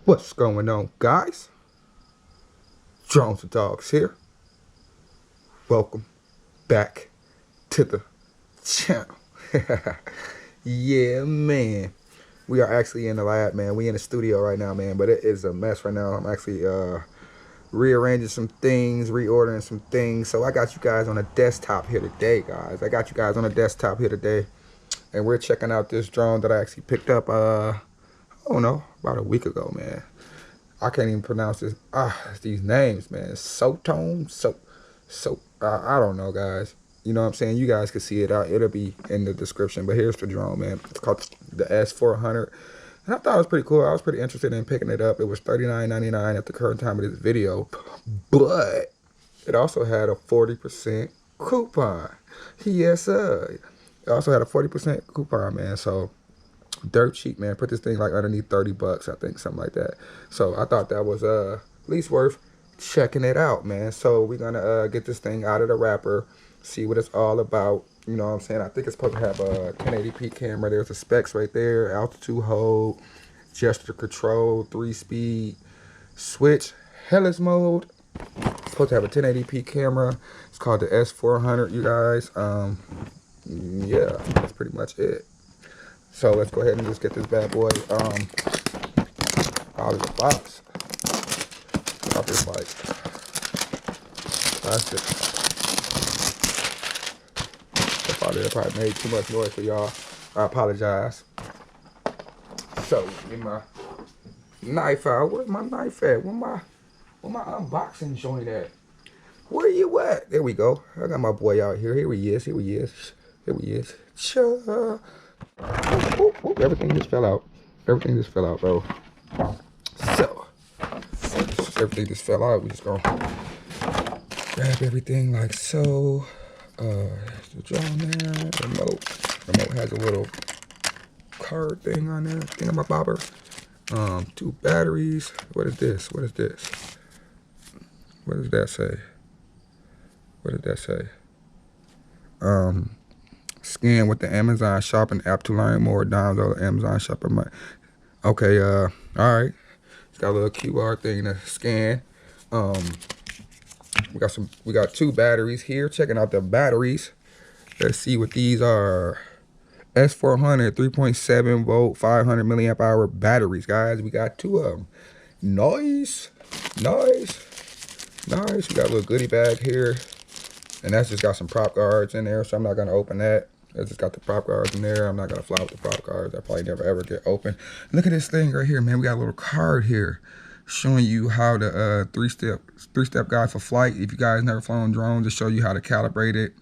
What's going on, guys? Drones and Dogs here. Welcome back to the channel. Yeah, man. We are actually in the lab, man. We in the studio right now, man, but it is a mess right now. I'm actually rearranging some things, reordering some things. So I got you guys on a desktop here today, guys. And we're checking out this drone that I actually picked up I don't know, about a week ago, man. I can't even pronounce these names, man. Sotaone, I don't know, guys. You know what I'm saying? You guys can see it out. It'll be in the description. But here's the drone, man. It's called the S400. And I thought it was pretty cool. I was pretty interested in picking it up. It was $39.99 at the current time of this video. But it also had a 40% coupon. Yes, sir. It also had a 40% coupon, man. So dirt cheap, man. Put this thing like underneath 30 bucks, I think, something like that. So I thought that was at least worth checking it out, man. So we're gonna get this thing out of the wrapper, see what it's all about. You know what I'm saying? I think it's supposed to have a 1080p camera. There's the specs right there: altitude hold, gesture control, 3-speed switch, helix mode. It's supposed to have a 1080p camera. It's called the S400, you guys. Yeah, that's pretty much it. So let's go ahead and just get this bad boy out of the box. Out this like plastic. That probably made too much noise for y'all. I apologize. So get my knife out. Where's my knife at? Where my unboxing joint at? Where you at? There we go. I got my boy out here. Here he is. Cha. Everything just fell out. Bro. So, everything just fell out. We just gonna grab everything like so. There's the drone there. Remote has a little card thing on there. Thingamabobber. 2 batteries. What is this? What does that say? Scan with the Amazon shopping app to learn more. Download Amazon shopping. Okay, all right. It's got a little QR thing to scan. We got 2 batteries here. Checking out the batteries. Let's see what these are. S400 3.7 volt 500 milliamp hour batteries, guys. We got 2 of them. Nice. We got a little goodie bag here. And that's just got some prop guards in there, so I'm not gonna open that. I just got the prop guards in there. I'm not gonna fly with the prop guards. I probably never ever get open. Look at this thing right here, man. We got a little card here showing you how the three-step guide for flight. If you guys never flown drones, to show you how to calibrate it,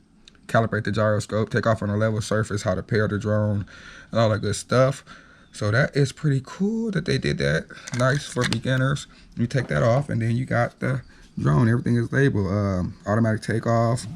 calibrate the gyroscope, take off on a level surface, how to pair the drone, and all that good stuff. So that is pretty cool that they did that. Nice for beginners. You take that off, and then you got the drone. Everything is labeled. Automatic takeoff.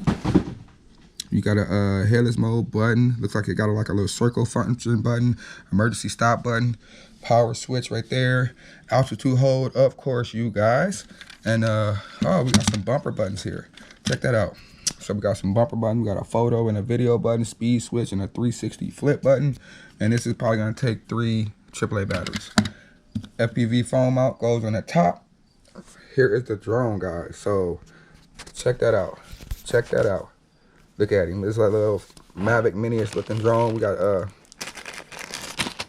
You got a helix mode button. Looks like it got like a little circle function button. Emergency stop button. Power switch right there. Altitude hold, of course, you guys. And oh, we got some bumper buttons here. Check that out. So we got some bumper buttons. We got a photo and a video button, speed switch, and a 360 flip button. And this is probably gonna take 3 AAA batteries. FPV phone mount goes on the top. Here is the drone, guys. So check that out. Look at him. It's like a little Mavic Mini-ish looking drone. We got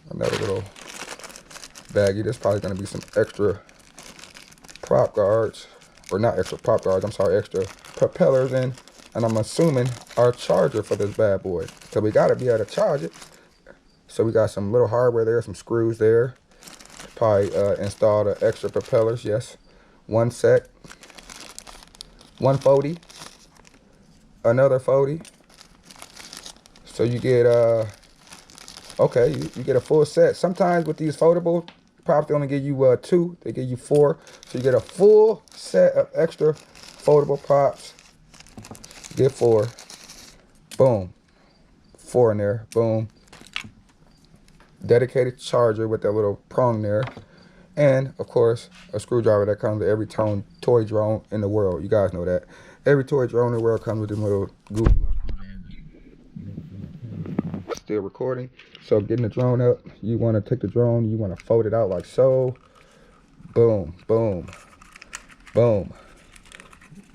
another little baggie. There's probably gonna be some extra prop guards, or not extra prop guards, I'm sorry, extra propellers in, and I'm assuming our charger for this bad boy. So we gotta be able to charge it. So we got some little hardware there, some screws there. Probably install the extra propellers, yes. 1 set, 140, another 40. So you get okay, you get a full set. Sometimes with these foldable props, they only give you 2, they give you 4. So you get a full set of extra foldable props. You get 4. Boom. 4 in there. Boom. Dedicated charger with that little prong there. And of course, a screwdriver that comes with every toy drone in the world. You guys know that. Every toy drone in the world comes with them little goofy. Still recording. So getting the drone up, you want to take the drone, you want to fold it out like so. Boom, boom, boom,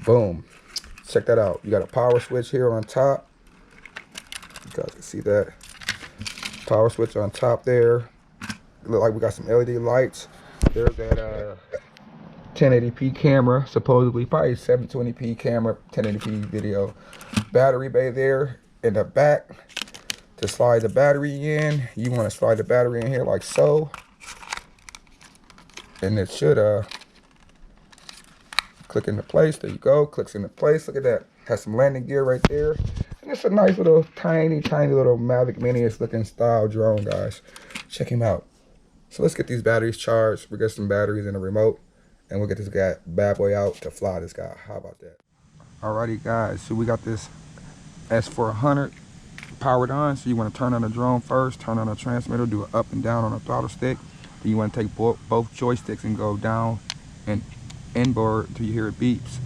boom. Check that out. You got a power switch here on top. You guys can see that. Power switch on top there. Look like we got some LED lights. There's that 1080p camera, supposedly probably 720p camera, 1080p video. Battery bay there in the back to slide the battery in. You want to slide the battery in here like so, and it should click into place. There you go. Clicks into place. Look at that. Has some landing gear right there. And it's a nice little tiny little Mavic Mini-ish looking style drone, guys. Check him out. So let's get these batteries charged. We got some batteries in the remote, and we'll get this guy bad boy out to fly this guy. How about that? Alrighty, guys. So we got this S400 powered on. So you want to turn on the drone first, turn on the transmitter, do it up and down on the throttle stick. Then you want to take both joysticks and go down and inboard until you hear it beeps.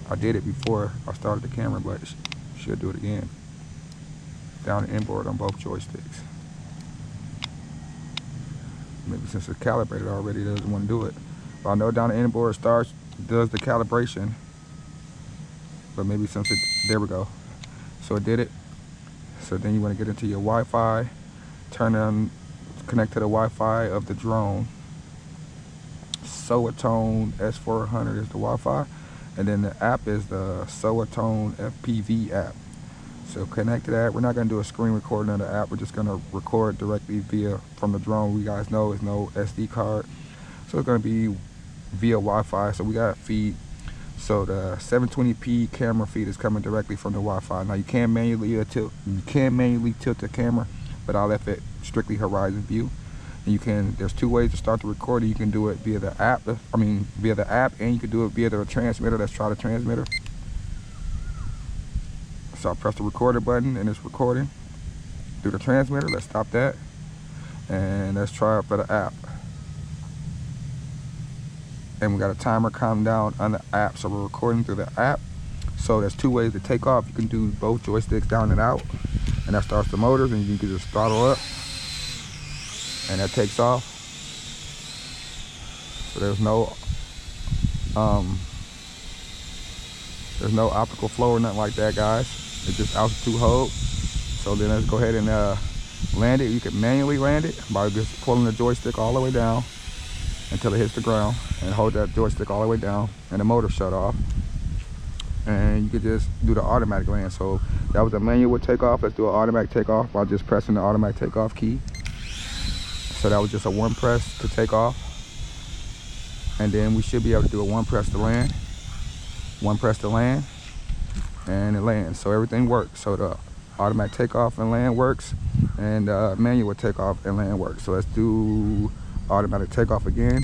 I did it before I started the camera, but should do it again. Down and inboard on both joysticks. Maybe since it's calibrated already, it doesn't want to do it. But I know down the inboard does the calibration. But maybe since there we go. So it did it. So then you want to get into your Wi-Fi, turn on, connect to the Wi-Fi of the drone. Sotaone S400 is the Wi-Fi, and then the app is the Sotaone FPV app. So connect to that. We're not going to do a screen recording of the app. We're just going to record directly from the drone. We guys know it's no SD card, so it's going to be via Wi-Fi. So we got a feed. So the 720p camera feed is coming directly from the Wi-Fi. Now you can manually tilt the camera, but I left it strictly horizon view. And there's two ways to start the recording. You can do it via the app, and you can do it via the transmitter. Let's try the transmitter. So I press the recorder button and it's recording through the transmitter. Let's stop that. And let's try it for the app. And we got a timer counting down on the app. So we're recording through the app. So there's two ways to take off. You can do both joysticks down and out. And that starts the motors, and you can just throttle up. And that takes off. So there's no optical flow or nothing like that, guys. It's just altitude hold. So then let's go ahead and land it. You can manually land it by just pulling the joystick all the way down until it hits the ground, and hold that joystick all the way down, and the motor shut off. And you can just do the automatic land. So that was a manual takeoff. Let's do an automatic takeoff by just pressing the automatic takeoff key. So that was just a one press to take off. And then we should be able to do a one press to land. One press to land, and it lands. So everything works. So the automatic takeoff and land works, and manual takeoff and land works. So let's do automatic takeoff again.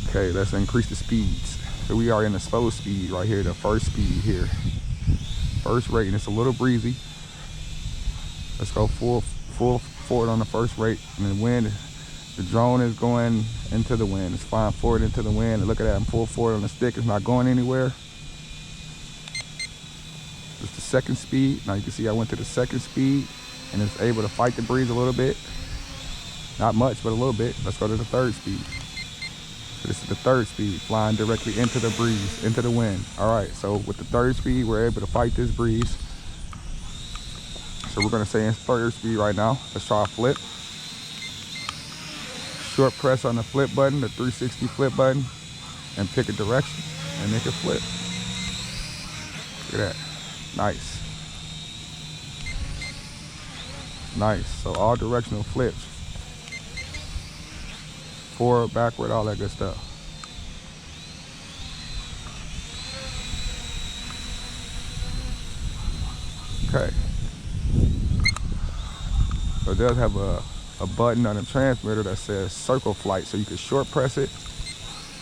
Okay, let's increase the speeds. So we are in the slow speed right here, the first speed here. First rate, and it's a little breezy. Let's go full forward on the first rate, and the wind, the drone is going into the wind. It's flying forward into the wind, and look at that, I'm full forward on the stick. It's not going anywhere. It's the second speed. Now you can see I went to the second speed, and it's able to fight the breeze a little bit. Not much, but a little bit. Let's go to the third speed. So this is the third speed, flying directly into the breeze, into the wind. All right, so with the third speed, we're able to fight this breeze. So we're gonna say in third speed right now. Let's try a flip. Short press on the flip button, the 360 flip button, and pick a direction, and make it flip. Look at that, nice. Nice, so all directional flips. Forward, backward, all that good stuff. Okay. So it does have a button on the transmitter that says circle flight, so you can short press it.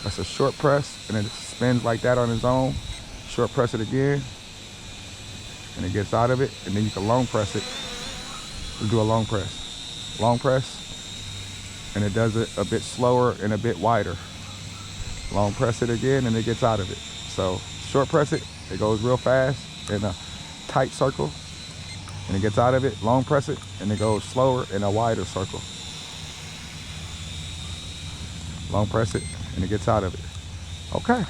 That's a short press, and it spins like that on its own. Short press it again, and it gets out of it, and then you can long press it. Let's do a long press. Long press, and it does it a bit slower and a bit wider. Long press it again and it gets out of it. So short press it, it goes real fast in a tight circle and it gets out of it. Long press it and it goes slower in a wider circle. Long press it and it gets out of it. Okay.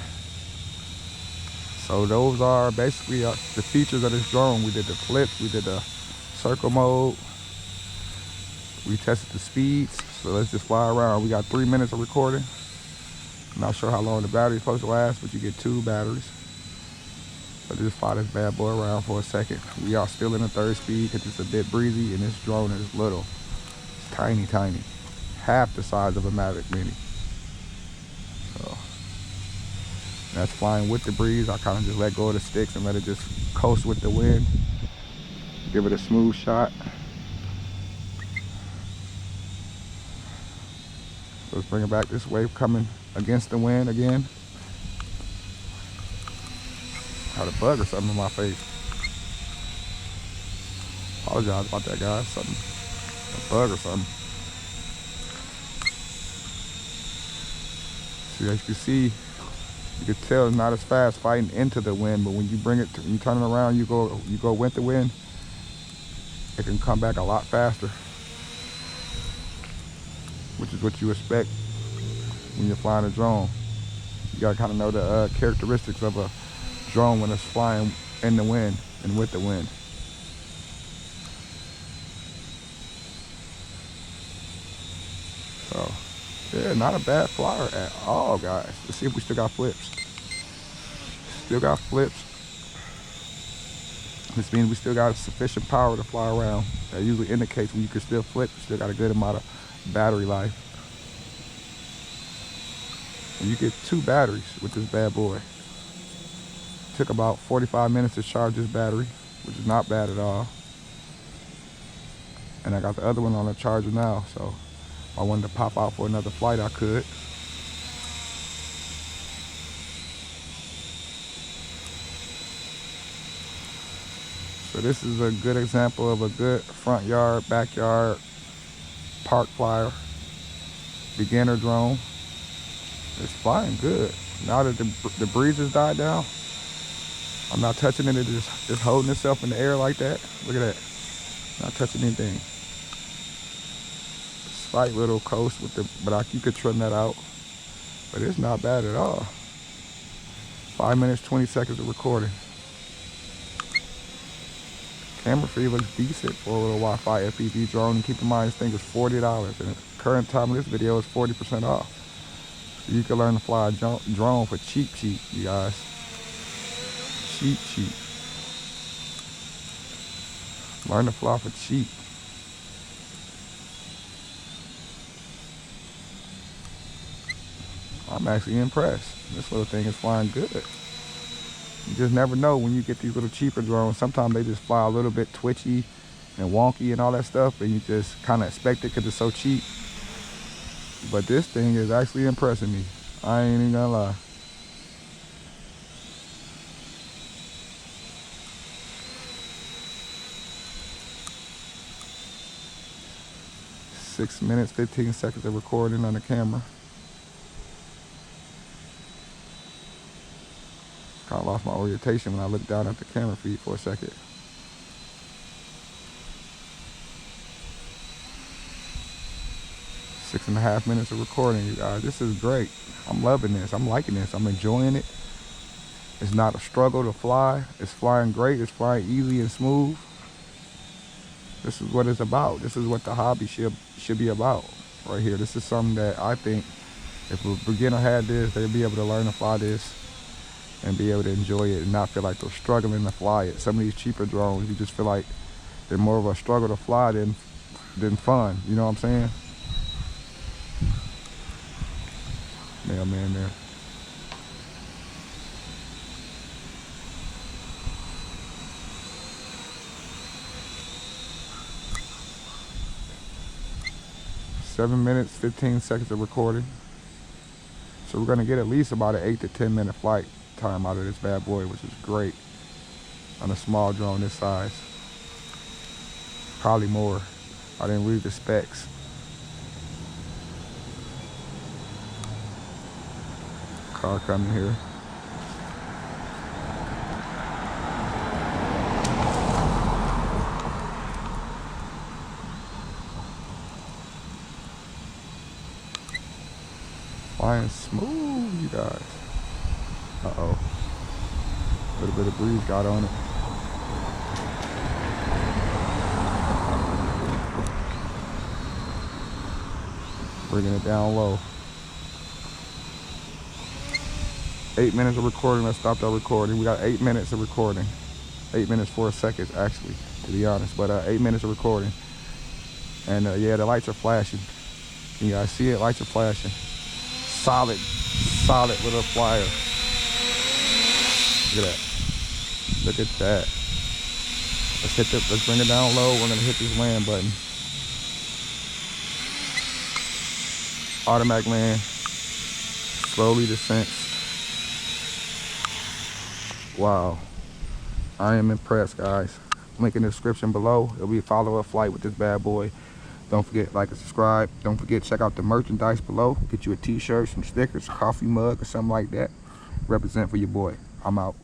So those are basically the features of this drone. We did the flips, we did the circle mode, we tested the speeds. So let's just fly around. We got 3 minutes of recording. I'm not sure how long the battery's supposed to last, but you get 2 batteries. But just fly this bad boy around for a second. We are still in the 3rd speed because it's a bit breezy and this drone is little. It's tiny, tiny. Half the size of a Mavic Mini. So that's flying with the breeze. I kind of just let go of the sticks and let it just coast with the wind. Give it a smooth shot. Let's bring it back. This wave coming against the wind again. Had a bug or something in my face. Apologize about that, guys. Something, a bug or something. See, as you can see, you can tell it's not as fast fighting into the wind, but when you bring it, when you turn it around, you go with the wind, it can come back a lot faster, which is what you expect when you're flying a drone. You gotta kind of know the characteristics of a drone when it's flying in the wind and with the wind. So, yeah, not a bad flyer at all, guys. Let's see if we still got flips. Still got flips. This means we still got sufficient power to fly around. That usually indicates when you can still flip, you still got a good amount of battery life. And you get 2 batteries with this bad boy. Took about 45 minutes to charge this battery, which is not bad at all. And I got the other one on the charger now, so if I wanted to pop out for another flight, I could. So this is a good example of a good front yard, backyard, park flyer, beginner drone. It's flying good. Now that the breeze has died down, I'm not touching it. It's just holding itself in the air like that. Look at that. Not touching anything. Slight little coast with the, but you could trim that out. But it's not bad at all. 5 minutes, 20 seconds of recording. Camera fee looks decent for a little Wi-Fi FPV drone. And keep in mind, this thing is $40. And the current time of this video is 40% off. So you can learn to fly a drone for cheap, you guys. Cheap. Learn to fly for cheap. I'm actually impressed. This little thing is flying good. You just never know when you get these little cheaper drones. Sometimes they just fly a little bit twitchy and wonky and all that stuff, and you just kind of expect it because it's so cheap. But this thing is actually impressing me. I ain't even gonna lie. Six minutes, 15 seconds of recording on the camera. Kind of lost my orientation when I looked down at the camera feed for a second. Six and a half minutes of recording, you guys. This is great. I'm loving this. I'm liking this. I'm enjoying it. It's not a struggle to fly. It's flying great. It's flying easy and smooth. This is what it's about. This is what the hobby should be about right here. This is something that I think if a beginner had this, they'd be able to learn to fly this and be able to enjoy it and not feel like they're struggling to fly it. Some of these cheaper drones, you just feel like they're more of a struggle to fly than fun. You know what I'm saying? Mailman there. Seven minutes, 15 seconds of recording. So we're gonna get at least about an 8 to 10 minute flight time out of this bad boy, which is great on a small drone this size. Probably more. I didn't read the specs. car coming here. Flying smooth, you guys. Uh-oh. A little bit of breeze got on it. Bringing it down low. 8 minutes of recording. Let's stop that recording. We got 8 minutes of recording. 8 minutes 4 seconds, actually, to be honest. But 8 minutes of recording. And yeah, the lights are flashing. You guys see it? Lights are flashing. Solid little flyer. Look at that. Look at that. Let's bring it down low. We're gonna hit this land button. Automatic land. Slowly descents. Wow. I am impressed, guys. Link in the description below. It'll be a follow-up flight with this bad boy. Don't forget, like and subscribe. Don't forget, check out the merchandise below. Get you a t-shirt, some stickers, a coffee mug, or something like that. Represent for your boy. I'm out.